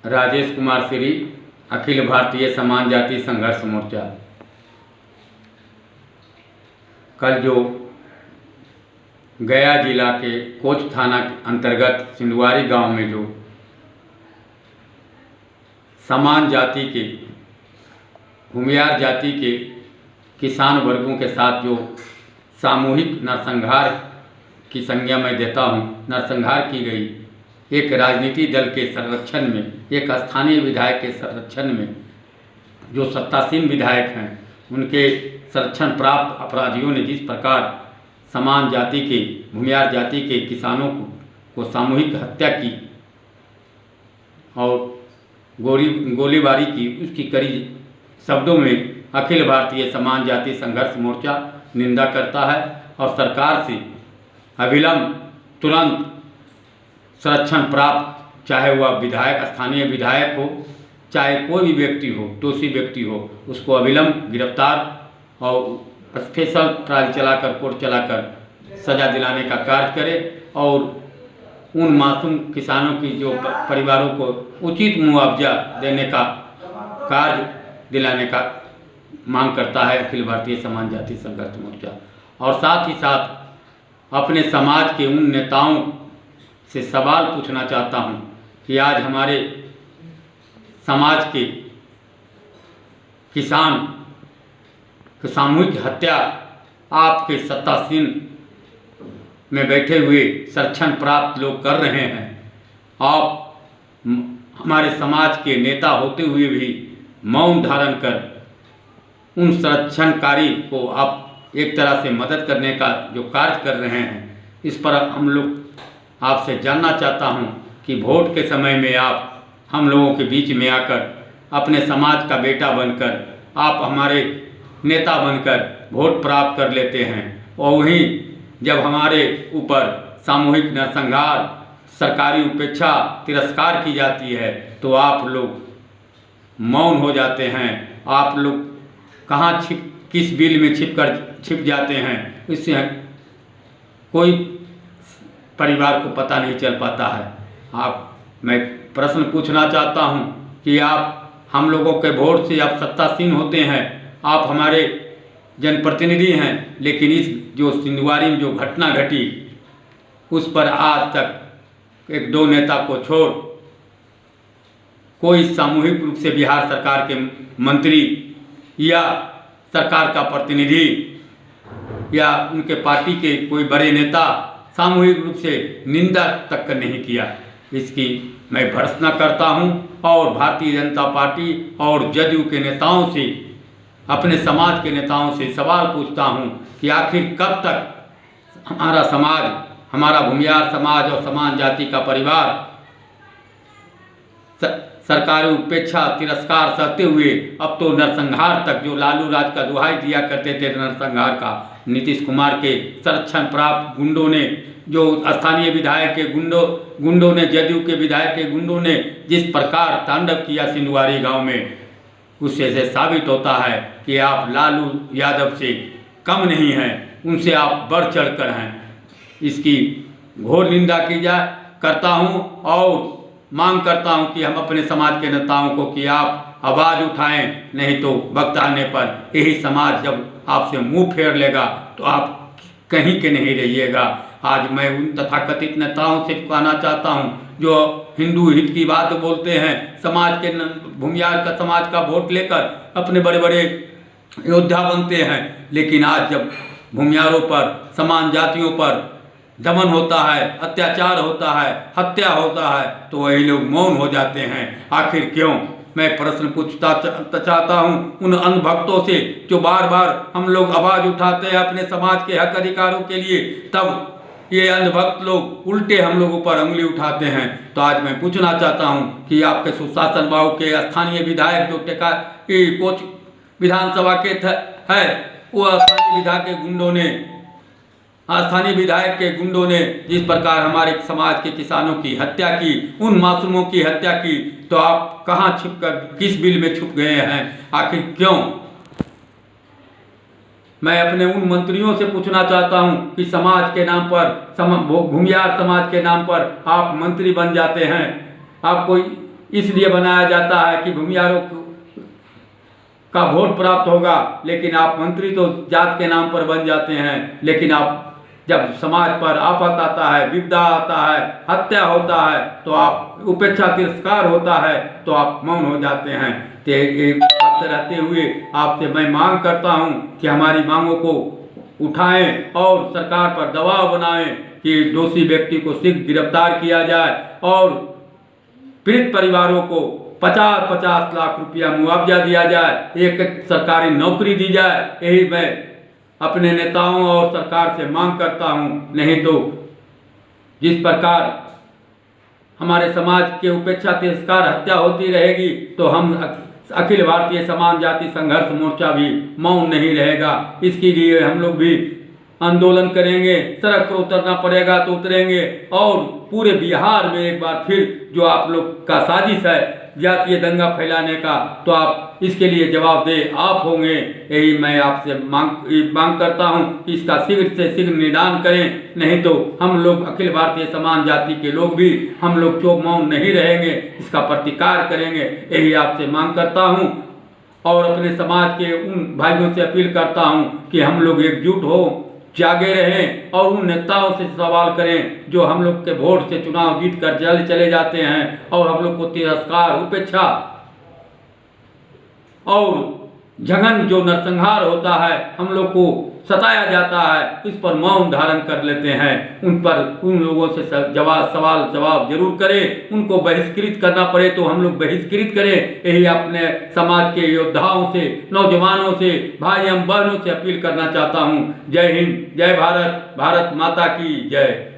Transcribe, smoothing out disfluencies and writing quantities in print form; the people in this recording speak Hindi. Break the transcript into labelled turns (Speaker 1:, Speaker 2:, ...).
Speaker 1: राजेश कुमार श्री, अखिल भारतीय समान जाति संघर्ष मोर्चा। कल जो गया जिला के कोच थाना अंतर्गत सिंधुवारी गांव में जो समान जाति के भूमियार जाति के किसान वर्गों के साथ जो सामूहिक नरसंहार की संज्ञा मैं देता हूँ, नरसंहार की गई एक राजनीति दल के संरक्षण में, एक स्थानीय विधायक के संरक्षण में, जो सत्तासीन विधायक हैं उनके संरक्षण प्राप्त अपराधियों ने जिस प्रकार समान जाति के भूमियार जाति के किसानों को सामूहिक हत्या की और गोलीबारी की, उसकी कड़ी शब्दों में अखिल भारतीय समान जाति संघर्ष मोर्चा निंदा करता है और सरकार से अविलंब तुरंत संरक्षण प्राप्त, चाहे वह विधायक स्थानीय विधायक हो, चाहे कोई भी व्यक्ति हो, दोषी व्यक्ति हो, उसको अविलंब गिरफ्तार और स्पेशल ट्रायल चलाकर, कोर्ट चलाकर सजा दिलाने का कार्य करे और उन मासूम किसानों की जो परिवारों को उचित मुआवजा देने का कार्य दिलाने का मांग करता है अखिल भारतीय समान जाति संघर्ष मोर्चा। और साथ ही साथ अपने समाज के उन नेताओं से सवाल पूछना चाहता हूं कि आज हमारे समाज के किसान की सामूहिक हत्या आपके सत्तासीन में बैठे हुए संरक्षण प्राप्त लोग कर रहे हैं। आप हमारे समाज के नेता होते हुए भी मौन धारण कर उन संरक्षणकारी को आप एक तरह से मदद करने का जो कार्य कर रहे हैं, इस पर हम लोग आपसे जानना चाहता हूं कि वोट के समय में आप हम लोगों के बीच में आकर अपने समाज का बेटा बनकर आप हमारे नेता बनकर वोट प्राप्त कर लेते हैं और वहीं जब हमारे ऊपर सामूहिक नरसंहार, सरकारी उपेक्षा, तिरस्कार की जाती है तो आप लोग मौन हो जाते हैं। आप लोग कहाँ किस बिल में छिप जाते हैं, इससे कोई परिवार को पता नहीं चल पाता है। मैं प्रश्न पूछना चाहता हूं कि आप हम लोगों के वोट से आप सत्तासीन होते हैं, आप हमारे जनप्रतिनिधि हैं, लेकिन इस जो सिंधुवारी में जो घटना घटी उस पर आज तक एक दो नेता को छोड़ कोई सामूहिक रूप से बिहार सरकार के मंत्री या सरकार का प्रतिनिधि या उनके पार्टी के कोई बड़े नेता सामूहिक रूप से निंदा तक नहीं किया। इसकी मैं भर्त्सना करता हूं और भारतीय जनता पार्टी और जदयू के नेताओं से, अपने समाज के नेताओं से सवाल पूछता हूं कि आखिर कब तक हमारा समाज, हमारा भूमियार समाज और समान जाति का परिवार सरकारी उपेक्षा, तिरस्कार सहते हुए अब तो नरसंहार तक, जो लालू राज का दुहाई दिया करते थे नरसंहार का, नीतीश कुमार के संरक्षण प्राप्त गुंडों ने, जो स्थानीय विधायक के गुंडों ने, जदयू के विधायक के गुंडों ने जिस प्रकार तांडव किया सिंधुवारी गांव में, उससे से साबित होता है कि आप लालू यादव से कम नहीं हैं, उनसे आप बढ़ चढ़कर हैं। इसकी घोर निंदा की जाए करता हूं और मांग करता हूं कि हम अपने समाज के नेताओं को कि आप आवाज़ उठाएं, नहीं तो वक्त आने पर यही समाज जब आपसे मुंह फेर लेगा तो आप कहीं के नहीं रहिएगा। आज मैं उन तथाकथित नेताओं से कहना चाहता हूं जो हिंदू हित की बात बोलते हैं, समाज के भूमियार का समाज का वोट लेकर अपने बड़े बड़े योद्धा बनते हैं, लेकिन आज जब भूमियारों पर, समान जातियों पर दमन होता है, अत्याचार होता है, हत्या होता है, तो वही लोग मौन हो जाते हैं। आखिर क्यों? मैं प्रश्न पूछता चाहता हूं उन अंधभक्तों से जो बार बार हम लोग आवाज़ उठाते हैं अपने समाज के हक अधिकारों के लिए, तब ये अंधभक्त लोग उल्टे हम लोगों पर उंगली उठाते हैं। तो आज मैं पूछना चाहता हूं कि आपके सुशासन बाबू के स्थानीय विधायक जो कोच विधानसभा के है, वो स्थानीय विधायक के गुंडों ने जिस प्रकार हमारे समाज के किसानों की हत्या की, उन मासूमों की हत्या की, तो आप कहां छिपकर किस बिल में छुप गए हैं? आखिर क्यों? मैं अपने उन मंत्रियों से पूछना चाहता हूं कि समाज के नाम पर, भूमियार समाज के नाम पर आप मंत्री बन जाते हैं, आप कोई इसलिए बनाया जाता है कि भूमिहारों का वोट प्राप्त होगा, लेकिन आप मंत्री तो जात के नाम पर बन जाते हैं, लेकिन आप जब समाज पर आफत आता है, विपदा आता है, हत्या होता है, तो आप उपेक्षा तिरस्कार होता है तो आप मौन हो जाते हैं। तो ये बात रहते हुए आपसे मैं मांग करता हूं कि हमारी मांगों को उठाएं और सरकार पर दबाव बनाएं कि दोषी व्यक्ति को शीघ्र गिरफ्तार किया जाए और पीड़ित परिवारों को 50-50 लाख रुपया मुआवजा दिया जाए, एक सरकारी नौकरी दी जाए। यही मैं अपने नेताओं और सरकार से मांग करता हूं। नहीं तो जिस प्रकार हमारे समाज के उपेक्षा तिरस्कार हत्या होती रहेगी तो हम अखिल भारतीय समान जाति संघर्ष मोर्चा भी मौन नहीं रहेगा। इसके लिए हम लोग भी आंदोलन करेंगे, सड़क पर उतरना पड़ेगा तो उतरेंगे और पूरे बिहार में एक बार फिर जो आप लोग का साजिश है जातीय दंगा फैलाने का, तो आप इसके लिए जवाबदेह आप होंगे। यही मैं आपसे मांग करता हूं कि इसका शीघ्र से शीघ्र निदान करें, नहीं तो हम लोग अखिल भारतीय समान जाति के लोग भी हम लोग चुप मौन नहीं रहेंगे, इसका प्रतिकार करेंगे। यही आपसे मांग करता हूं और अपने समाज के उन भाइयों से अपील करता हूं कि हम लोग एकजुट हो, जागे रहें और उन नेताओं से सवाल करें जो हम लोग के वोट से चुनाव जीत कर चले जाते हैं और हम लोग को तिरस्कार, उपेक्षा और जघन जो नरसंहार होता है, हम लोग को सताया जाता है, इस पर मौन धारण कर लेते हैं। उन लोगों से सवाल जवाब जरूर करें। उनको बहिष्कृत करना पड़े तो हम लोग बहिष्कृत करें। यही अपने समाज के योद्धाओं से, नौजवानों से, भाई एवं बहनों से अपील करना चाहता हूँ। जय हिंद, जय भारत, भारत माता की जय।